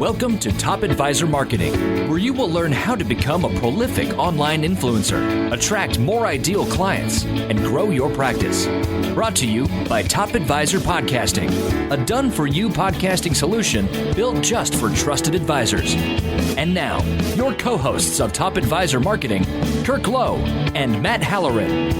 Welcome to Top Advisor Marketing, where you will learn how to become a prolific online influencer, attract more ideal clients, and grow your practice. Brought to you by Top Advisor Podcasting, a done-for-you podcasting solution built just for trusted advisors. And now, your co-hosts of Top Advisor Marketing, Kirk Lowe and Matt Halloran.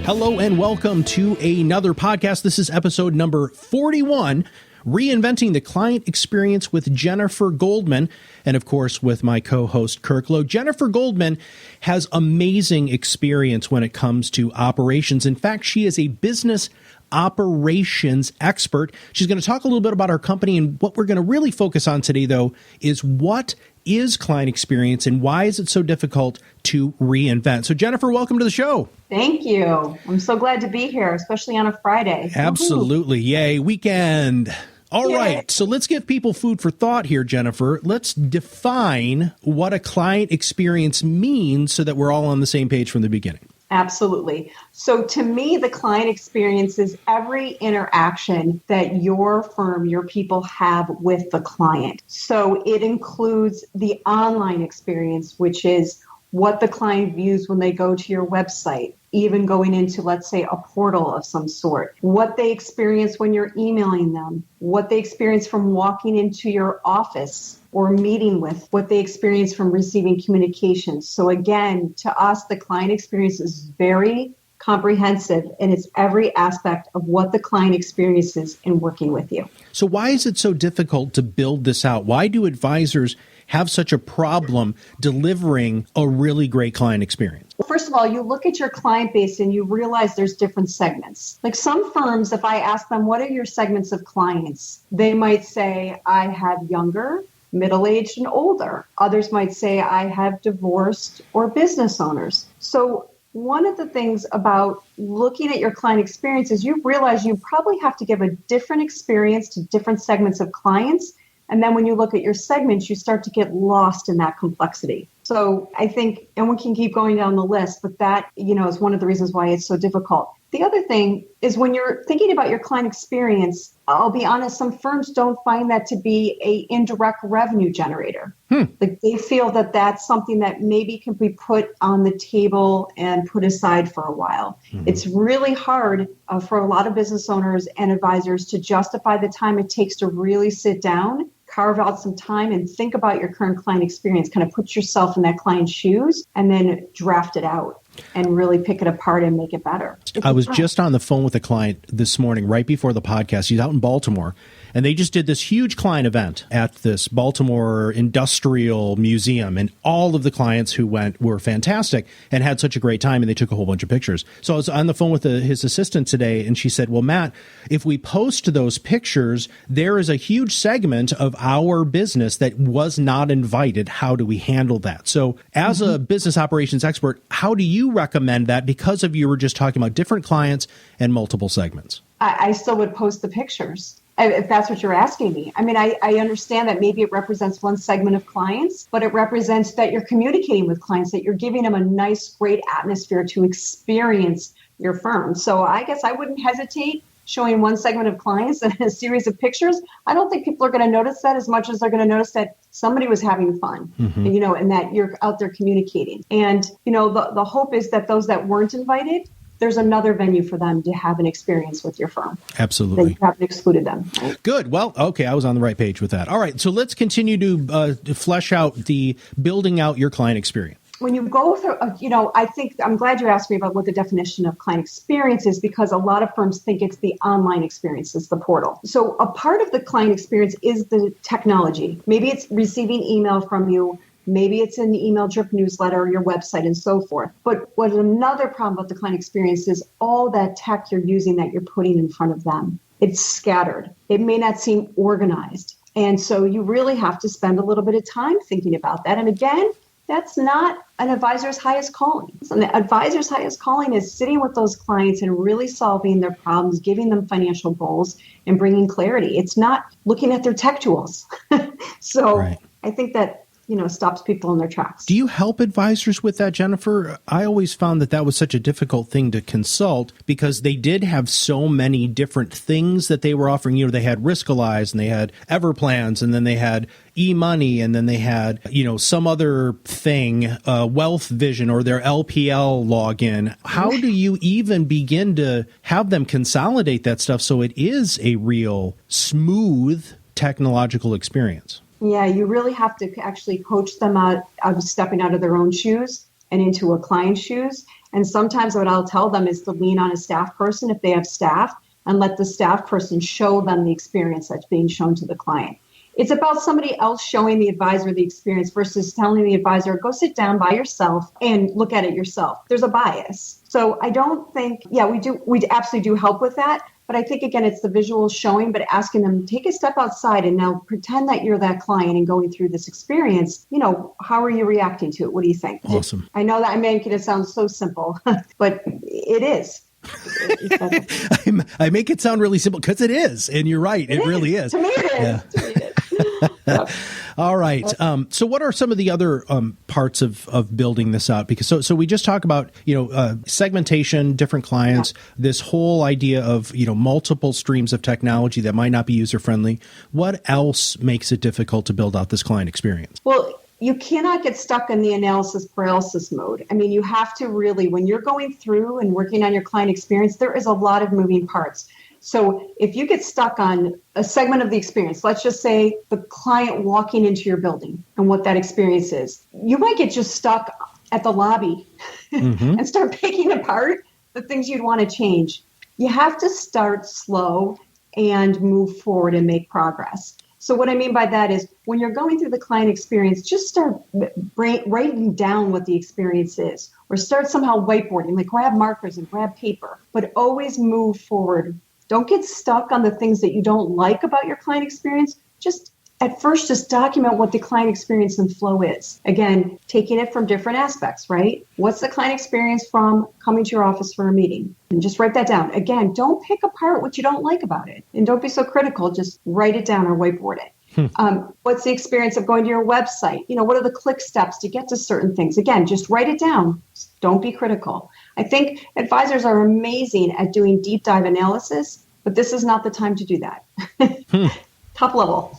Hello and welcome to another podcast. This is episode number 41. Reinventing the Client Experience with Jennifer Goldman, and of course with my co-host Kirk Lowe. Jennifer Goldman has amazing experience when it comes to operations. In fact, she is a business operations expert. She's going to talk a little bit about our company, and what we're going to really focus on today, though, is what is client experience and why is it so difficult to reinvent? So Jennifer, welcome to the show. Thank you. I'm so glad to be here, especially on a Friday. Absolutely. Woo-hoo. Yay, weekend. All Yay. right, so let's give people food for thought here, Jennifer. Let's define what a client experience means so that we're all on the same page from the beginning. Absolutely. So to me, the client experience is every interaction that your firm, your people have with the client. So it includes the online experience, which is what the client views when they go to your website, even going into, let's say, a portal of some sort, what they experience when you're emailing them, what they experience from walking into your office or meeting with, what they experience from receiving communications. So again, to us, the client experience is very comprehensive, and it's every aspect of what the client experiences in working with you. So why is it so difficult to build this out? Why do advisors have such a problem delivering a really great client experience? Well, first of all, you look at your client base and you realize there's different segments. Like some firms, if I ask them, what are your segments of clients? They might say, I have younger, middle-aged, and older. Others might say, I have divorced or business owners. So one of the things about looking at your client experience is you realize you probably have to give a different experience to different segments of clients. And then when you look at your segments, you start to get lost in that complexity. So I think, and we can keep going down the list, but that, is one of the reasons why it's so difficult. The other thing is when you're thinking about your client experience, I'll be honest, some firms don't find that to be an indirect revenue generator. Like they feel that that's something that maybe can be put on the table and put aside for a while. It's really hard for a lot of business owners and advisors to justify the time it takes to really sit down, carve out some time and think about your current client experience, kind of put yourself in that client's shoes and then draft it out and really pick it apart and make it better. I was just on the phone with a client this morning, right before the podcast. He's out in Baltimore, and they just did this huge client event at this Baltimore Industrial Museum, and all of the clients who went were fantastic and had such a great time, and they took a whole bunch of pictures. So I was on the phone with his assistant today, and she said, well, Matt, if we post those pictures, there is a huge segment of our business that was not invited. How do we handle that? So as a business operations expert, how do you recommend that, because of you were just talking about different clients and multiple segments? I still would post the pictures, if that's what you're asking me. I mean, I understand that maybe it represents one segment of clients, but it represents that you're communicating with clients, that you're giving them a nice, great atmosphere to experience your firm. So I guess I wouldn't hesitate showing one segment of clients and a series of pictures. I don't think people are going to notice that as much as they're going to notice that somebody was having fun, and that you're out there communicating. And, the hope is that those that weren't invited, there's another venue for them to have an experience with your firm. Absolutely. That you haven't excluded them. Right? Good. Well, okay, I was on the right page with that. All right, so let's continue to flesh out the building out your client experience. When you go through, I think I'm glad you asked me about what the definition of client experience is, because a lot of firms think it's the online experience, it's the portal. So a part of the client experience is the technology. Maybe it's receiving email from you. Maybe it's an email drip newsletter, your website, and so forth. But what another problem about the client experience is all that tech you're using that you're putting in front of them. It's scattered. It may not seem organized. And so you really have to spend a little bit of time thinking about that. And again, that's not an advisor's highest calling. So the advisor's highest calling is sitting with those clients and really solving their problems, giving them financial goals, and bringing clarity. It's not looking at their tech tools. So right. I think that, stops people in their tracks. Do you help advisors with that, Jennifer? I always found that was such a difficult thing to consult because they did have so many different things that they were offering. They had Riskalyze and they had Everplans and then they had e-money and then they had, some other thing, Wealth Vision or their LPL login. How do you even begin to have them consolidate that stuff so it is a real smooth technological experience? Yeah, you really have to actually coach them out of stepping out of their own shoes and into a client's shoes. And sometimes what I'll tell them is to lean on a staff person if they have staff and let the staff person show them the experience that's being shown to the client. It's about somebody else showing the advisor the experience versus telling the advisor, go sit down by yourself and look at it yourself. There's a bias. So I don't think, we absolutely do help with that. But I think, again, it's the visual showing, but asking them, take a step outside and now pretend that you're that client and going through this experience. How are you reacting to it? What do you think? Awesome. I know that I'm making it sound so simple, but it is. I make it sound really simple because it is. And you're right. It really is. To me, it is. Yeah. To me, it is. Yep. All right. So what are some of the other parts of building this out? Because so we just talk about, segmentation, different clients, this whole idea of, multiple streams of technology that might not be user friendly. What else makes it difficult to build out this client experience? Well, you cannot get stuck in the analysis paralysis mode. I mean, you have to really, when you're going through and working on your client experience, there is a lot of moving parts. So if you get stuck on a segment of the experience, let's just say the client walking into your building and what that experience is, you might get just stuck at the lobby and start picking apart the things you'd want to change. You have to start slow and move forward and make progress. So what I mean by that is when you're going through the client experience, just start writing down what the experience is, or start somehow whiteboarding, like grab markers and grab paper, but always move forward. Don't get stuck on the things that you don't like about your client experience. Just document what the client experience and flow is. Again, taking it from different aspects, right? What's the client experience from coming to your office for a meeting? And just write that down. Again, don't pick apart what you don't like about it. And don't be so critical. Just write it down or whiteboard it. What's the experience of going to your website? What are the click steps to get to certain things? Again, just write it down. Don't be critical. I think advisors are amazing at doing deep dive analysis, but this is not the time to do that. Top level.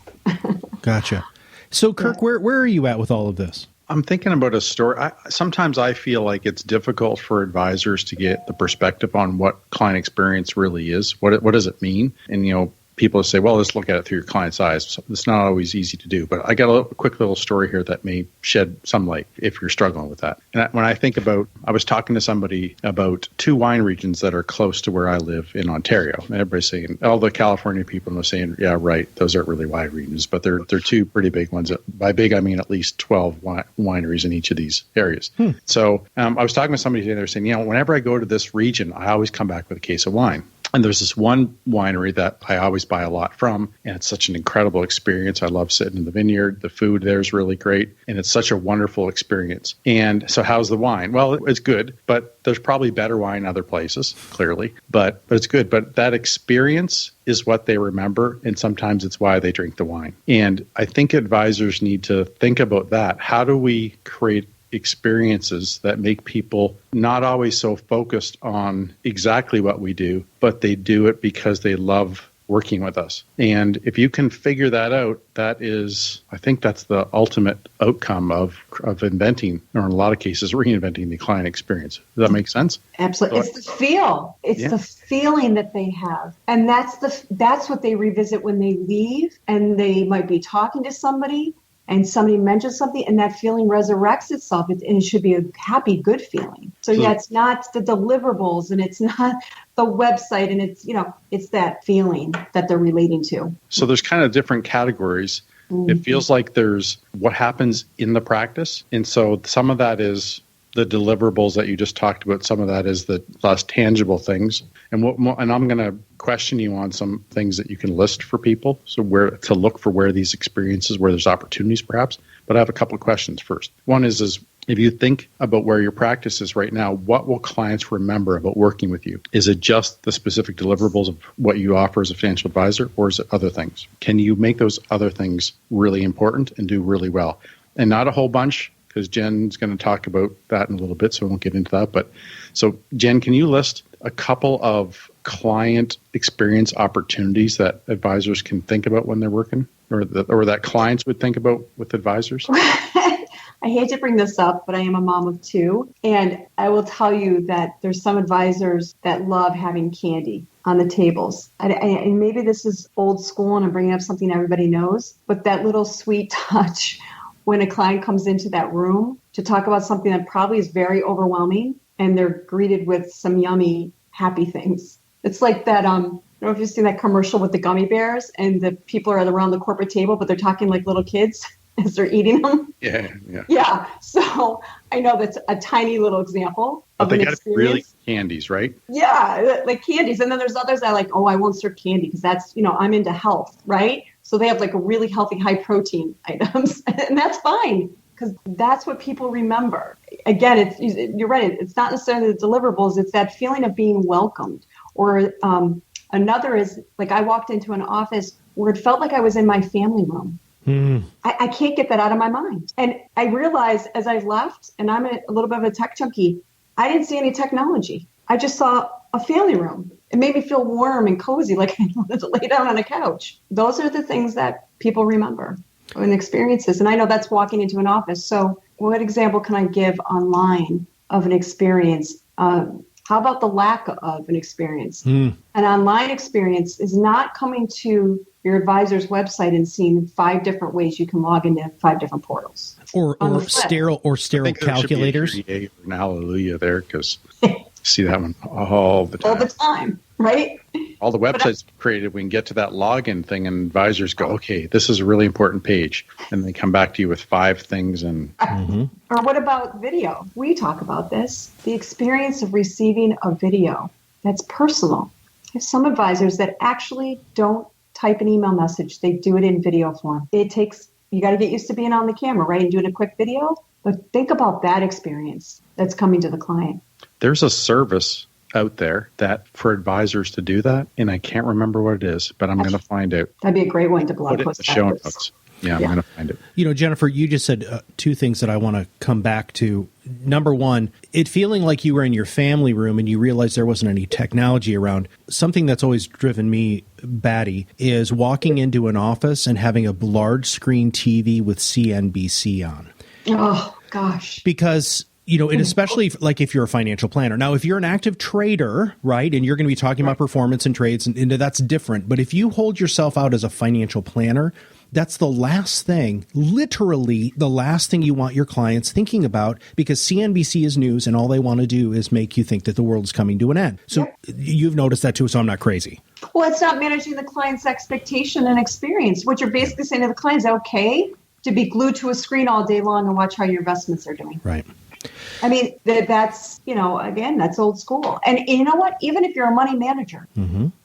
Gotcha. So, Kirk, where are you at with all of this? I'm thinking about a story. Sometimes I feel like it's difficult for advisors to get the perspective on what client experience really is. What does it mean? And, people say, well, let's look at it through your client's eyes. So it's not always easy to do. But I got a quick little story here that may shed some light if you're struggling with that. And when I think about, I was talking to somebody about 2 wine regions that are close to where I live in Ontario. And everybody's saying, all the California people are saying, yeah, right, those aren't really wine regions. But they're 2 pretty big ones. By big, I mean at least 12 wineries in each of these areas. So I was talking to somebody today, they're saying, whenever I go to this region, I always come back with a case of wine. And there's this one winery that I always buy a lot from, and it's such an incredible experience. I love sitting in the vineyard. The food there is really great, and it's such a wonderful experience. And so how's the wine? Well, it's good, but there's probably better wine other places, clearly, but it's good. But that experience is what they remember, and sometimes it's why they drink the wine. And I think advisors need to think about that. How do we create experiences that make people not always so focused on exactly what we do, but they do it because they love working with us? And if you can figure that out, I think that's the ultimate outcome of inventing, or in a lot of cases, reinventing the client experience. Does that make sense? Absolutely. It's the feel. It's the feeling that they have. And that's what they revisit when they leave, and they might be talking to somebody and somebody mentions something and that feeling resurrects itself, and it should be a happy, good feeling. So it's not the deliverables and it's not the website, and it's that feeling that they're relating to. So there's kind of different categories. It feels like there's what happens in the practice. And so some of that is the deliverables that you just talked about. Some of that is the less tangible things. And I'm going to question you on some things that you can list for people. So where to look for where these experiences, where there's opportunities perhaps. But I have a couple of questions first. One is if you think about where your practice is right now, what will clients remember about working with you? Is it just the specific deliverables of what you offer as a financial advisor, or is it other things? Can you make those other things really important and do really well? and not a whole bunch, because Jen's going to talk about that in a little bit, so I won't get into that. But so, Jen, can you list a couple of client experience opportunities that advisors can think about when they're working, or that clients would think about with advisors? I hate to bring this up, but I am a mom of two. And I will tell you that there's some advisors that love having candy on the tables. And maybe this is old school and I'm bringing up something everybody knows, but that little sweet touch when a client comes into that room to talk about something that probably is very overwhelming and they're greeted with some yummy, happy things. It's like that, I don't know if you've seen that commercial with the gummy bears and the people are around the corporate table, but they're talking like little kids as they're eating them. Yeah. So I know that's a tiny little example but of they an got experience. Really candies, right? Yeah, like candies. And then there's others that are like, oh, I won't serve candy because that's, I'm into health, right? So they have like a really healthy, high protein items. And that's fine because that's what people remember. Again, you're right. It's not necessarily the deliverables. It's that feeling of being welcomed. Or another is like I walked into an office where it felt like I was in my family room. I can't get that out of my mind. And I realized as I left, and I'm a little bit of a tech junkie, I didn't see any technology. I just saw a family room. It made me feel warm and cozy, like I wanted to lay down on a couch. Those are the things that people remember and experiences. And I know that's walking into an office. So what example can I give online of an experience? How about the lack of an experience? An online experience is not coming to your advisor's website and seeing 5 different ways you can log into 5 different portals. Or sterile calculators. An hallelujah there, because see that one all the time. All the time, right? All the websites created, we can get to that login thing and advisors go, okay, this is a really important page. And they come back to you with 5 things. And Or what about video? We talk about this. The experience of receiving a video that's personal. There's some advisors that actually don't type an email message. They do it in video form. You got to get used to being on the camera, right? And doing a quick video. But think about that experience that's coming to the client. There's a service out there that for advisors to do that, and I can't remember what it is, but I'm going to find out. That'd be a great one to blog post. Put it in the show notes. Yeah, I'm going to find it. Jennifer, you just said 2 things that I want to come back to. Number one, it feeling like you were in your family room and you realized there wasn't any technology around. Something that's always driven me batty is walking into an office and having a large screen TV with CNBC on. Oh, gosh. Because and especially like if you're a financial planner. Now, if you're an active trader, right, and you're going to be talking about performance and trades, and that's different. But if you hold yourself out as a financial planner, that's the last thing, literally the last thing you want your clients thinking about, because CNBC is news and all they want to do is make you think that the world is coming to an end. So you've noticed that too, so I'm not crazy. Well, it's not managing the client's expectation and experience. What you're basically saying to the client is okay to be glued to a screen all day long and watch how your investments are doing. Right. I mean, that's, again, that's old school. And you know what? Even if you're a money manager,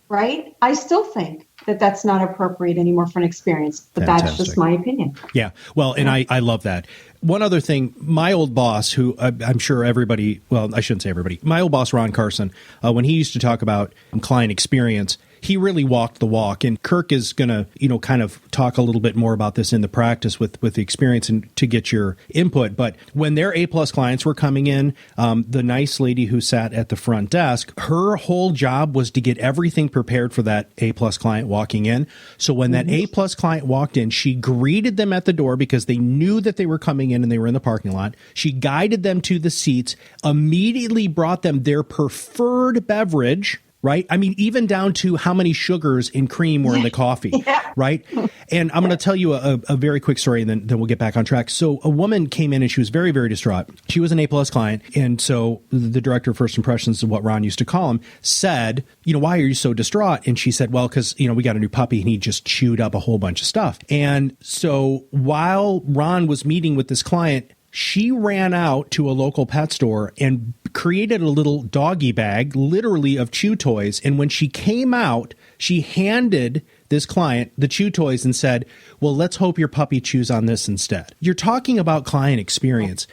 right? I still think that that's not appropriate anymore for an experience. But Fantastic. That's just my opinion. Yeah. Well, and I love that. One other thing, my old boss, who I'm sure everybody, well, I shouldn't say everybody, my old boss, Ron Carson, when he used to talk about client experience, he really walked the walk. And Kirk is going to, kind of talk a little bit more about this in the practice with the experience and to get your input. But when their A-plus clients were coming in, the nice lady who sat at the front desk, her whole job was to get everything prepared for that A-plus client walking in. So when that A-plus client walked in, she greeted them at the door because they knew that they were coming in and they were in the parking lot. She guided them to the seats, immediately brought them their preferred beverage, right? I mean, even down to how many sugars and cream were in the coffee, right? And I'm going to tell you a very quick story, and then we'll get back on track. So a woman came in and she was very, very distraught. She was an A-plus client. And so the director of First Impressions, what Ron used to call him, said, why are you so distraught? And she said, well, because, we got a new puppy and he just chewed up a whole bunch of stuff. And so while Ron was meeting with this client, she ran out to a local pet store and created a little doggy bag, literally, of chew toys. And when she came out, she handed this client the chew toys and said, well, let's hope your puppy chews on this instead. You're talking about client experience.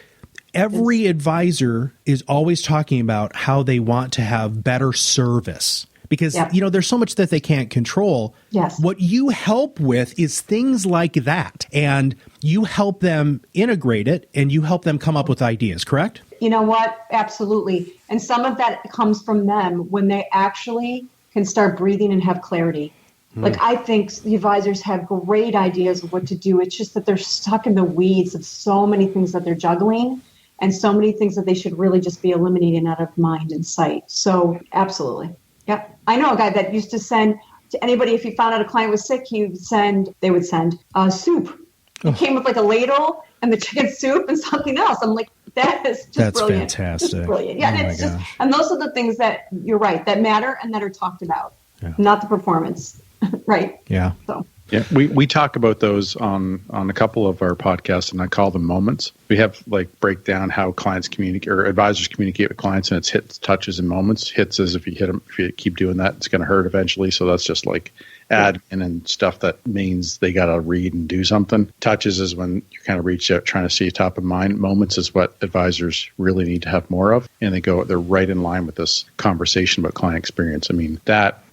Every advisor is always talking about how they want to have better service, because, there's so much that they can't control. Yes. What you help with is things like that. And you help them integrate it and you help them come up with ideas, correct? You know what? Absolutely. And some of that comes from them when they actually can start breathing and have clarity. Like, I think the advisors have great ideas of what to do. It's just that they're stuck in the weeds of so many things that they're juggling and so many things that they should really just be eliminating out of mind and sight. So absolutely. Yeah. I know a guy that used to send to anybody, if he found out a client was sick, they would send soup. It came with like a ladle and the chicken soup and something else. I'm like, that's brilliant. Fantastic. Just brilliant. Yeah. And those are the things that you're right, that matter and that are talked about, not the performance. Right. Yeah. So. Yeah, we talk about those on a couple of our podcasts, and I call them moments. We have break down how clients communicate or advisors communicate with clients, and it's hits, touches, and moments. Hits is if you hit them, if you keep doing that, it's going to hurt eventually. So that's just admin and stuff that means they got to read and do something. Touches is when you kind of reach out trying to see top of mind. Moments is what advisors really need to have more of, and they're right in line with this conversation about client experience. I mean,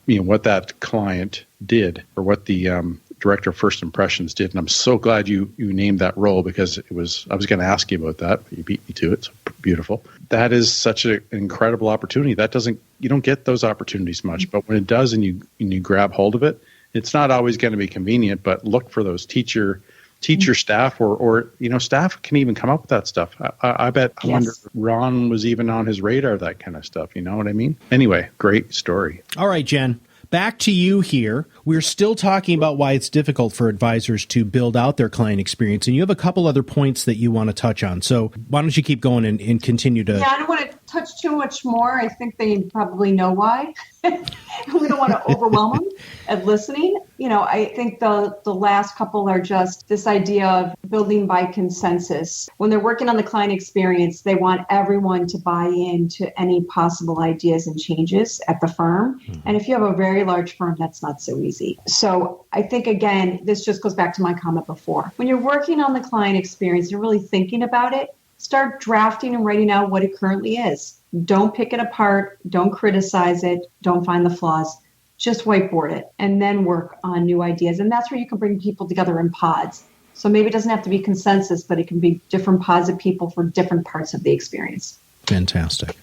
what that client did, or what the director of first impressions did, and I'm so glad you named that role, because I was going to ask you about that, but you beat me to it. So beautiful. That is such an incredible opportunity. You don't get those opportunities much, but when it does, and you grab hold of it, it's not always going to be convenient. But look for those teacher staff, or staff can even come up with that stuff. I bet. I wonder if Ron was even on his radar, that kind of stuff. You know what I mean? Anyway, great story. All right, Jen. Back to you here. We're still talking about why it's difficult for advisors to build out their client experience, and you have a couple other points that you want to touch on. So why don't you keep going and continue to... Yeah, I don't want to touch too much more. I think they probably know why. We don't want to overwhelm them at listening. I think the last couple are just this idea of building by consensus. When they're working on the client experience, they want everyone to buy into any possible ideas and changes at the firm. Mm-hmm. And if you have a very large firm, that's not so easy. So I think, again, this just goes back to my comment before. When you're working on the client experience, you're really thinking about it, start drafting and writing out what it currently is. Don't pick it apart. Don't criticize it. Don't find the flaws. Just whiteboard it and then work on new ideas. And that's where you can bring people together in pods. So maybe it doesn't have to be consensus, but it can be different pods of people for different parts of the experience. Fantastic.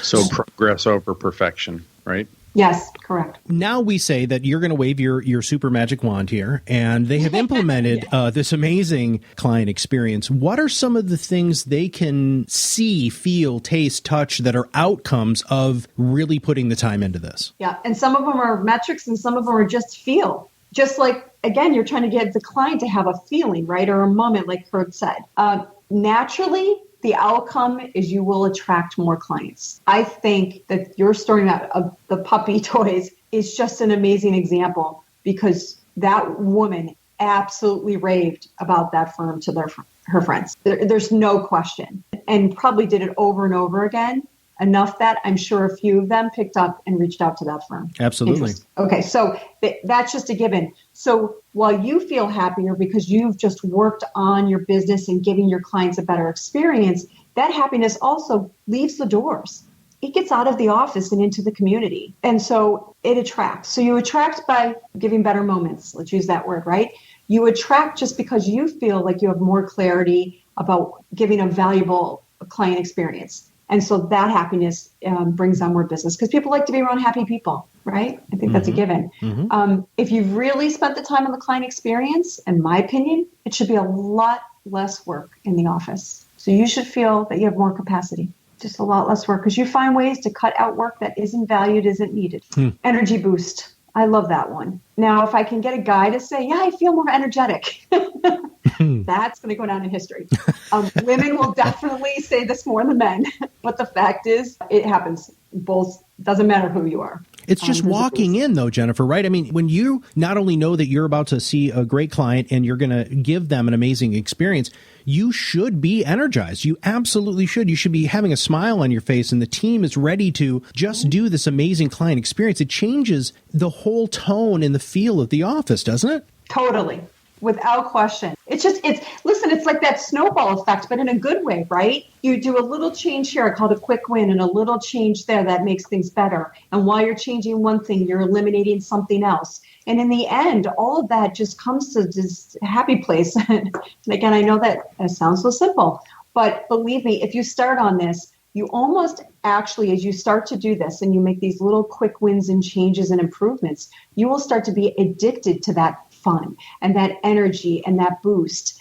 So progress over perfection, right? Yes, correct. Now we say that you're going to wave your super magic wand here, and they have implemented this amazing client experience. What are some of the things they can see, feel, taste, touch that are outcomes of really putting the time into this? Yeah, and some of them are metrics and some of them are just feel. Just like, again, you're trying to get the client to have a feeling, right, or a moment, like Kirk said. Naturally, the outcome is you will attract more clients. I think that your story of the puppy toys is just an amazing example, because that woman absolutely raved about that firm to her friends. There's no question, and probably did it over and over again, enough that I'm sure a few of them picked up and reached out to that firm. Absolutely. Okay, so that's just a given. So while you feel happier because you've just worked on your business and giving your clients a better experience, that happiness also leaves the doors. It gets out of the office and into the community. And so it attracts. So you attract by giving better moments. Let's use that word, right? You attract just because you feel like you have more clarity about giving a valuable client experience. And so that happiness brings on more business, because people like to be around happy people, right? I think that's a given. Mm-hmm. If you've really spent the time on the client experience, in my opinion, it should be a lot less work in the office. So you should feel that you have more capacity, just a lot less work, because you find ways to cut out work that isn't valued, isn't needed. Energy boost. I love that one. Now, if I can get a guy to say, yeah, I feel more energetic, that's going to go down in history. Women will definitely say this more than men. But the fact is, it happens. Both, doesn't matter who you are. It's just walking in, though, Jennifer, right? I mean, when you not only know that you're about to see a great client and you're going to give them an amazing experience, you should be energized. You absolutely should. You should be having a smile on your face, and the team is ready to just do this amazing client experience. It changes the whole tone and the feel of the office, doesn't it? Totally. Without question. It's like that snowball effect, but in a good way, right? You do a little change here, called a quick win, and a little change there that makes things better. And while you're changing one thing, you're eliminating something else. And in the end, all of that just comes to this happy place. And again, I know that sounds so simple, but believe me, if you start on this, you almost actually, as you start to do this and you make these little quick wins and changes and improvements, you will start to be addicted to that fun and that energy and that boost.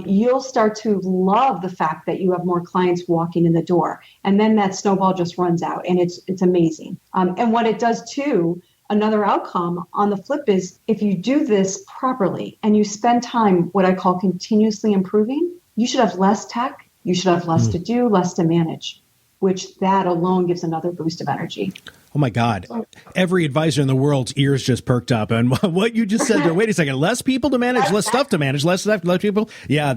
You'll start to love the fact that you have more clients walking in the door. And then that snowball just runs out, and it's amazing. And what it does too, another outcome on the flip is if you do this properly and you spend time, what I call continuously improving, you should have less tech, you should have less to do, less to manage, which that alone gives another boost of energy. Oh my God. Every advisor in the world's ears just perked up. And what you just said there, wait a second, less people to manage, less stuff to manage, less people. Yeah,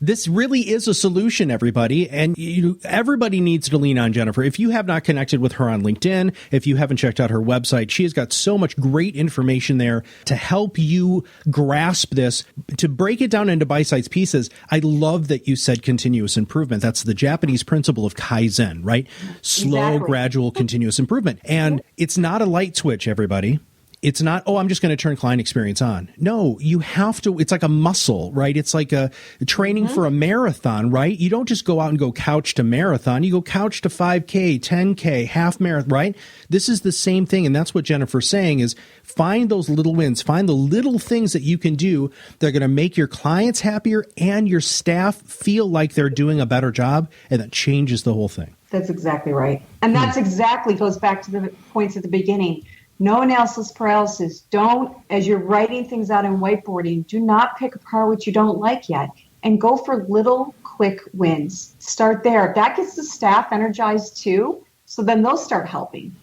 this really is a solution, everybody. And everybody needs to lean on Jennifer. If you have not connected with her on LinkedIn, if you haven't checked out her website, she has got so much great information there to help you grasp this, to break it down into bite-sized pieces. I love that you said continuous improvement. That's the Japanese principle of Kaizen, right? Slow, gradual, continuous improvement. And it's not a light switch, everybody. It's not, I'm just going to turn client experience on. No, you have to. It's like a muscle, right? It's like a training for a marathon, right? You don't just go out and go couch to marathon. You go couch to 5K, 10K, half marathon, right? This is the same thing. And that's what Jennifer's saying is find those little wins, find the little things that you can do that are going to make your clients happier and your staff feel like they're doing a better job. And that changes the whole thing. That's exactly right. And that's exactly goes back to the points at the beginning. No analysis paralysis. Don't, as you're writing things out in whiteboarding, do not pick apart what you don't like yet and go for little quick wins. Start there. That gets the staff energized too. So then they'll start helping.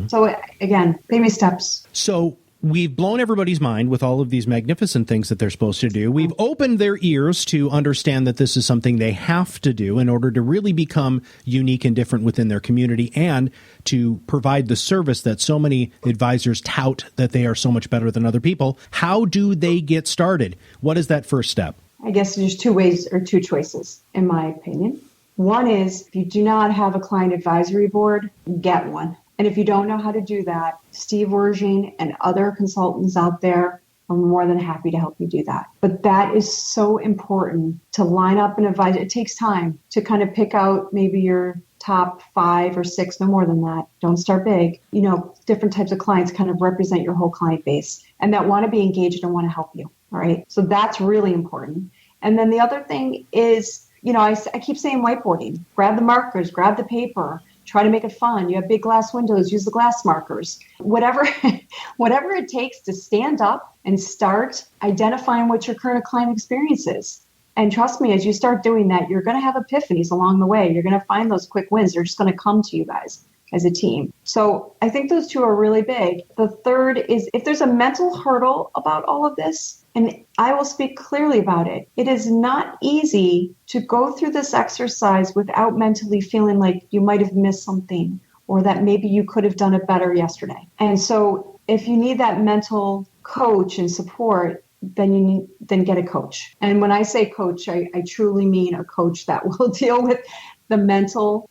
So again, baby steps. So we've blown everybody's mind with all of these magnificent things that they're supposed to do. We've opened their ears to understand that this is something they have to do in order to really become unique and different within their community and to provide the service that so many advisors tout that they are so much better than other people. How do they get started? What is that first step? I guess there's two ways or two choices, in my opinion. One is if you do not have a client advisory board, get one. And if you don't know how to do that, Steve Werging and other consultants out there are more than happy to help you do that. But that is so important to line up an advisor. It takes time to kind of pick out maybe your top 5 or 6, no more than that. Don't start big. Different types of clients kind of represent your whole client base and that want to be engaged and want to help you. All right. So that's really important. And then the other thing is, I keep saying whiteboarding. Grab the markers, grab the paper. Try to make it fun. You have big glass windows, use the glass markers. Whatever it takes to stand up and start identifying what your current client experience is. And trust me, as you start doing that, you're going to have epiphanies along the way. You're going to find those quick wins. They're just going to come to you guys as a team. So I think those two are really big. The third is if there's a mental hurdle about all of this, and I will speak clearly about it, it is not easy to go through this exercise without mentally feeling like you might have missed something or that maybe you could have done it better yesterday. And so if you need that mental coach and support, then get a coach. And when I say coach, I truly mean a coach that will deal with the mental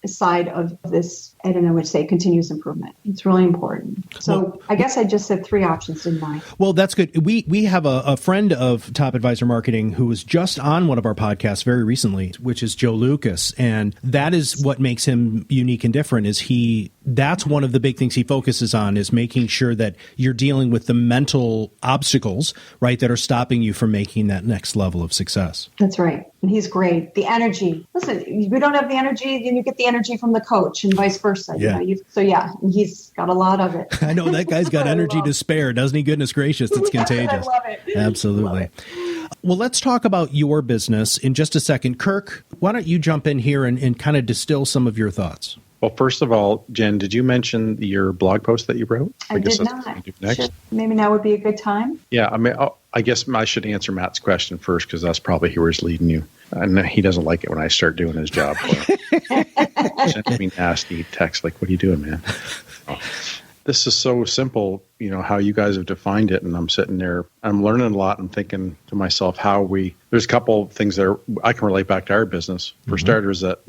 side of this, I don't know what to say, continuous improvement. It's really important. So I guess I just said 3 options, didn't I? Well, that's good. We have a friend of Top Advisor Marketing who was just on one of our podcasts very recently, which is Joe Lucas. And that is what makes him unique and different is that's one of the big things he focuses on is making sure that you're dealing with the mental obstacles, right, that are stopping you from making that next level of success. That's right. And he's great. The energy. Listen, we don't have the energy, then you get the energy from the coach and vice versa. Yeah. He's got a lot of it. I know that guy's got energy to spare, doesn't he? Goodness gracious, it's contagious. I love it. Absolutely. Love it. Well, let's talk about your business in just a second. Kirk, why don't you jump in here and kind of distill some of your thoughts? Well, first of all, Jen, did you mention your blog post that you wrote? I did not. Next. Maybe now would be a good time. Yeah, I guess I should answer Matt's question first because that's probably where he's leading you. And he doesn't like it when I start doing his job for him. Sends me nasty text like, "What are you doing, man?" this is so simple, how you guys have defined it. And I'm sitting there, I'm learning a lot and thinking to myself there's a couple of things that I can relate back to our business. For starters, that,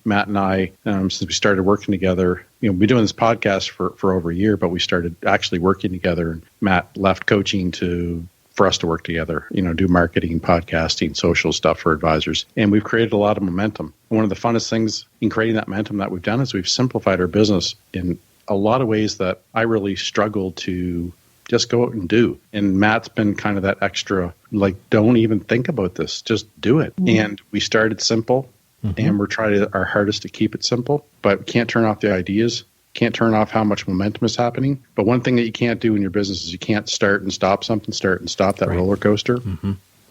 Matt and I, since we started working together, we've been doing this podcast for over a year, but we started actually working together. And Matt left coaching for us to work together, do marketing, podcasting, social stuff for advisors. And we've created a lot of momentum. And one of the funnest things in creating that momentum that we've done is we've simplified our business in a lot of ways that I really struggle to just go out and do. And Matt's been kind of that extra, don't even think about this, just do it. And we started simple and we're trying our hardest to keep it simple, but we can't turn off the ideas. Can't turn off how much momentum is happening. But one thing that you can't do in your business is you can't start and stop that roller coaster.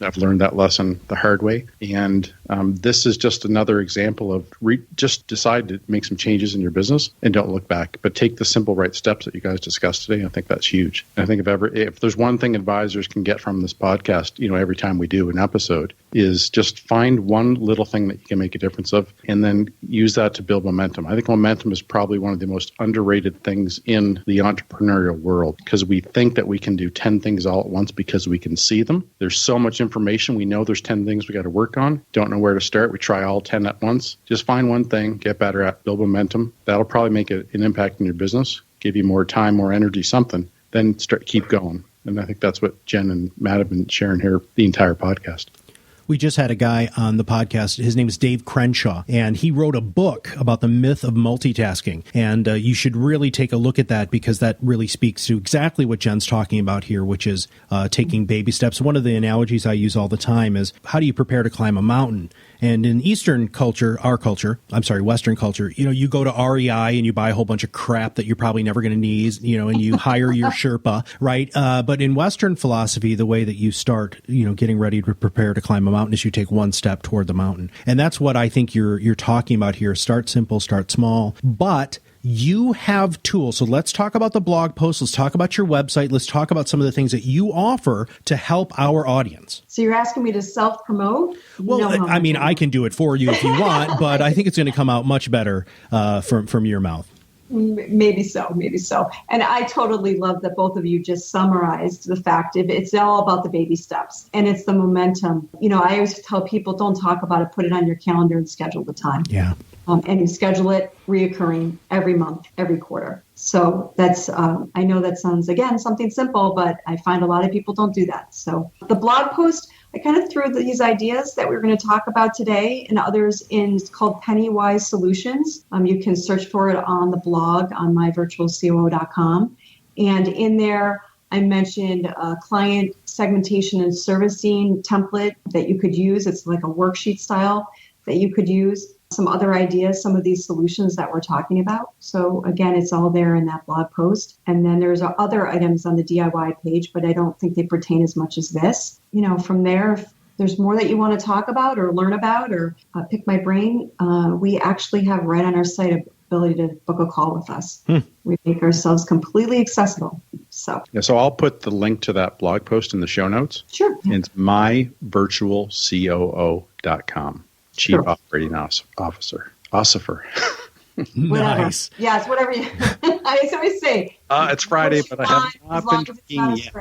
I've learned that lesson the hard way. And this is just another example of just decide to make some changes in your business and don't look back, but take the simple right steps that you guys discussed today. I think that's huge. And I think if there's one thing advisors can get from this podcast, every time we do an episode, is just find one little thing that you can make a difference of and then use that to build momentum. I think momentum is probably one of the most underrated things in the entrepreneurial world, because we think that we can do 10 things all at once because we can see them. There's so much information. We know there's 10 things we got to work on. Don't know where to start. We try all 10 at once. Just find one thing, get better at, build momentum. That'll probably make an impact in your business, give you more time, more energy, something. Then keep going. And I think that's what Jen and Matt have been sharing here the entire podcast. We just had a guy on the podcast. His name is Dave Crenshaw, and he wrote a book about the myth of multitasking. And you should really take a look at that, because that really speaks to exactly what Jen's talking about here, which is taking baby steps. One of the analogies I use all the time is, how do you prepare to climb a mountain? And in Western culture, you go to REI and you buy a whole bunch of crap that you're probably never going to need, and you hire your Sherpa, right? But in Western philosophy, the way that you start, getting ready to prepare to climb a mountain is you take one step toward the mountain. And that's what I think you're talking about here. Start simple, start small, but you have tools. So let's talk about the blog post. Let's talk about your website. Let's talk about some of the things that you offer to help our audience. So you're asking me to self-promote? Well, I can do it for you if you want, but I think it's going to come out much better from your mouth. Maybe so. And I totally love that both of you just summarized the fact it's all about the baby steps and it's the momentum. I always tell people, don't talk about it, put it on your calendar and schedule the time. Yeah. And you schedule it reoccurring every month, every quarter. So that's, I know that sounds, again, something simple, but I find a lot of people don't do that. So the blog post, I kind of threw these ideas that we're going to talk about today and others in, it's called Pennywise Solutions. You can search for it on the blog on myvirtualcoo.com. And in there, I mentioned a client segmentation and servicing template that you could use. It's like a worksheet style that you could use. Some other ideas, some of these solutions that we're talking about. So again, it's all there in that blog post. And then there's other items on the DIY page, but I don't think they pertain as much as this. From there, if there's more that you want to talk about or learn about or pick my brain, we actually have right on our site ability to book a call with us. We make ourselves completely accessible. So I'll put the link to that blog post in the show notes. Sure. It's myvirtualcoo.com. Chief Operating Officer. Nice. Yes, whatever you. I always say. It's Friday, but I have not been drinking yet.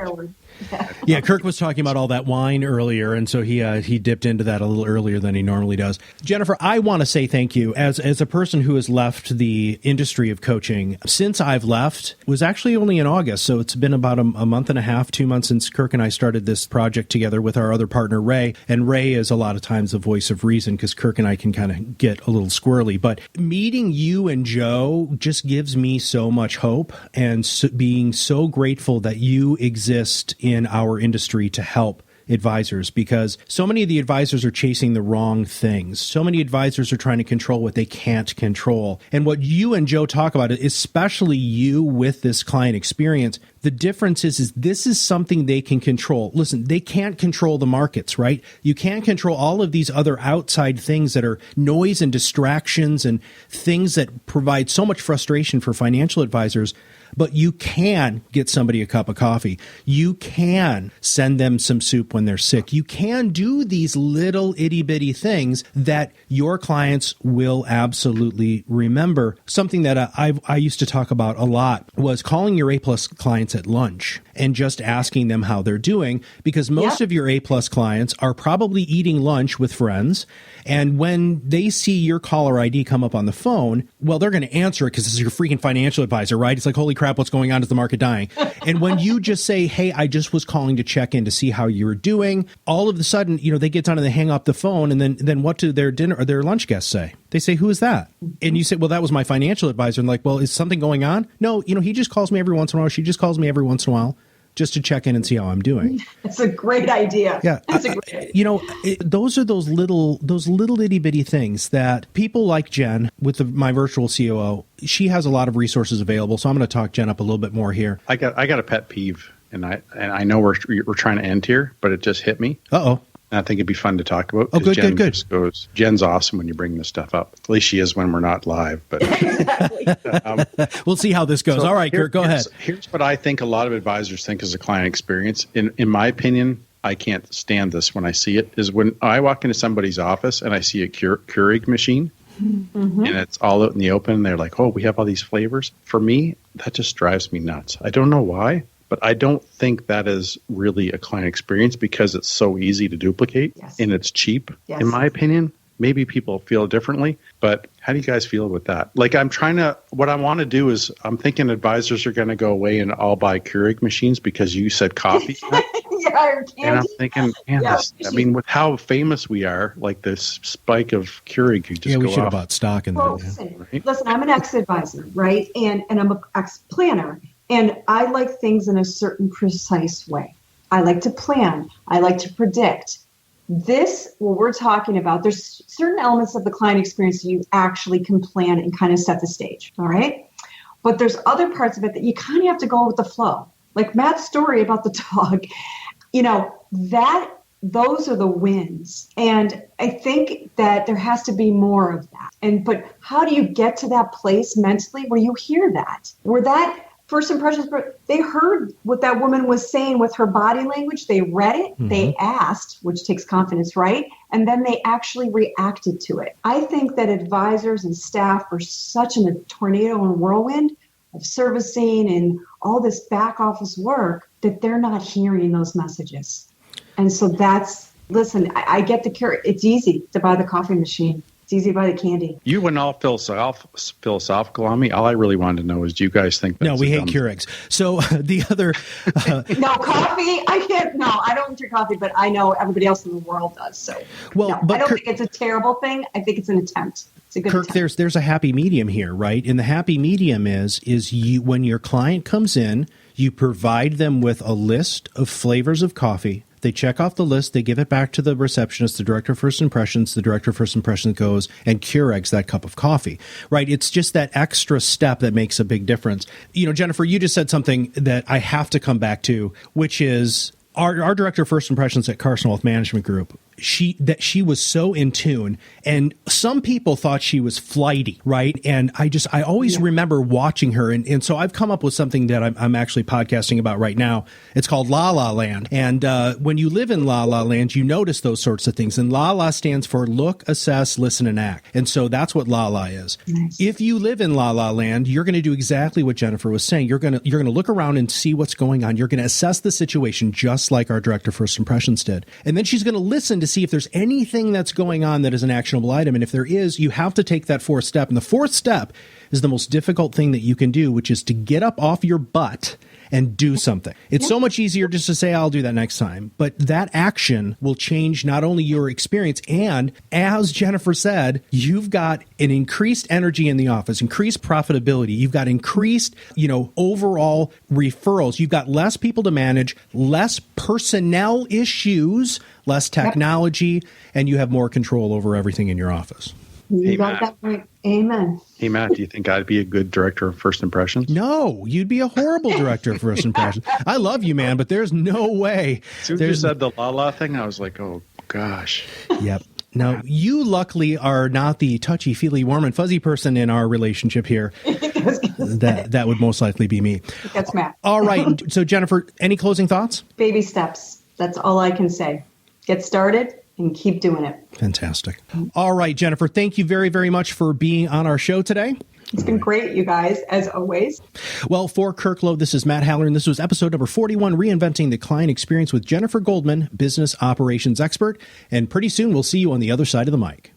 Yeah, Kirk was talking about all that wine earlier, and so he dipped into that a little earlier than he normally does. Jennifer, I want to say thank you. As a person who has left the industry of coaching, since I've left, it was actually only in August, so it's been about a month and a half, 2 months since Kirk and I started this project together with our other partner, Ray. And Ray is a lot of times the voice of reason, because Kirk and I can kind of get a little squirrely. But meeting you and Joe just gives me so much hope, and being so grateful that you exist in our industry to help advisors, because so many of the advisors are chasing the wrong things. So many advisors are trying to control what they can't control. And what you and Joe talk about, especially you with this client experience, the difference is this is something they can control. Listen, they can't control the markets, right? You can't control all of these other outside things that are noise and distractions and things that provide so much frustration for financial advisors. but you can get somebody a cup of coffee. You can send them some soup when they're sick. You can do these little itty bitty things that your clients will absolutely remember. Something that I used to talk about a lot was calling your A-plus clients at lunch and just asking them how they're doing, because most of your A-plus clients are probably eating lunch with friends. And when they see your caller ID come up on the phone, well, they're going to answer it because this is your freaking financial advisor, right? It's like, holy crap, what's going on? Is the market dying? And when you just say, hey, I just was calling to check in to see how you were doing, all of a sudden, they get done and they hang up the phone. And then what do their dinner or their lunch guests say? They say, who is that? And you say, well, that was my financial advisor. And like, well, is something going on? No, he just calls me every once in a while. She just calls me every once in a while, just to check in and see how I'm doing. That's a great idea. Yeah. That's a great idea. Those are those little itty bitty things that people like Jen with My Virtual COO, she has a lot of resources available. So I'm going to talk Jen up a little bit more here. I got a pet peeve, and I know we're trying to end here, but it just hit me. Uh-oh. And I think it'd be fun to talk about. Oh, good, Jen good. Just goes, Jen's awesome when you bring this stuff up. At least she is when we're not live. But we'll see how this goes. So all right, Kirk, go ahead. Here's what I think a lot of advisors think is a client experience. In my opinion, I can't stand this when I see it, is when I walk into somebody's office and I see a Keurig machine and it's all out in the open. And they're like, oh, we have all these flavors. For me, that just drives me nuts. I don't know why. But I don't think that is really a client experience because it's so easy to duplicate and it's cheap, in my opinion. Maybe people feel differently, but how do you guys feel with that? Like what I want to do is I'm thinking advisors are going to go away and all buy Keurig machines because you said coffee. And I'm thinking, man, with how famous we are, like this spike of Keurig could just go off. We should have bought stock in that. Listen, I'm an ex-advisor, right? And I'm an ex-planner. And I like things in a certain precise way. I like to plan. I like to predict. What we're talking about, there's certain elements of the client experience that you actually can plan and kind of set the stage, all right? But there's other parts of it that you kind of have to go with the flow. Like Matt's story about the dog, those are the wins. And I think that there has to be more of that. But how do you get to that place mentally where you hear that? Where that first impressions, they heard what that woman was saying with her body language. They read it. They asked, which takes confidence, right? And then they actually reacted to it. I think that advisors and staff are such in a tornado and whirlwind of servicing and all this back office work that they're not hearing those messages. And so listen, I get the cure. It's easy to buy the coffee machine. It's easy to buy the candy. You went all philosophical on me. All I really wanted to know is, do you guys think that's we hate Keurigs. So the other... No, coffee, I can't. No, I don't drink coffee, but I know everybody else in the world does. So I don't think it's a terrible thing. I think it's an attempt. It's a good attempt. There's a happy medium here, right? And the happy medium is you, when your client comes in, you provide them with a list of flavors of coffee. They check off the list. They give it back to the receptionist, the director of first impressions. The director of first impressions goes and Keurigs that cup of coffee, right? It's just that extra step that makes a big difference. Jennifer, you just said something that I have to come back to, which is our director of first impressions at Carson Wealth Management Group. She was so in tune, and some people thought she was flighty, right? And I always remember watching her, and so I've come up with something that I'm actually podcasting about right now. It's called La La Land, and when you live in La La Land, you notice those sorts of things. And La La stands for look, assess, listen, and act, and so that's what La La is. Nice. If you live in La La Land, you're going to do exactly what Jennifer was saying. You're going to look around and see what's going on. You're going to assess the situation just like our director of first impressions did, and then she's going to listen to see if there's anything that's going on that is an actionable item. And if there is, you have to take that fourth step. And the fourth step is the most difficult thing that you can do, which is to get up off your butt and do something. It's so much easier just to say, I'll do that next time. But that action will change not only your experience, and as Jennifer said, you've got an increased energy in the office, increased profitability. You've got increased, overall referrals. You've got less people to manage, less personnel issues, less technology, and you have more control over everything in your office. You got that right. Amen. Hey, Matt, do you think I'd be a good director of first impressions? No, you'd be a horrible director of first impressions. I love you, man, but there's no way. As soon as you said the La La thing, I was like, oh, gosh. Yep. Now, you luckily are not the touchy-feely, warm and fuzzy person in our relationship here. was going to say. That would most likely be me. That's Matt. All right. So, Jennifer, any closing thoughts? Baby steps. That's all I can say. Get started and keep doing it. Fantastic. All right, Jennifer, thank you very, very much for being on our show today. It's been great, you guys, as always. Well, for Kirk Lowe, this is Matt Haller, and this was episode number 41, Reinventing the Client Experience with Jennifer Goldman, business operations expert. And pretty soon, we'll see you on the other side of the mic.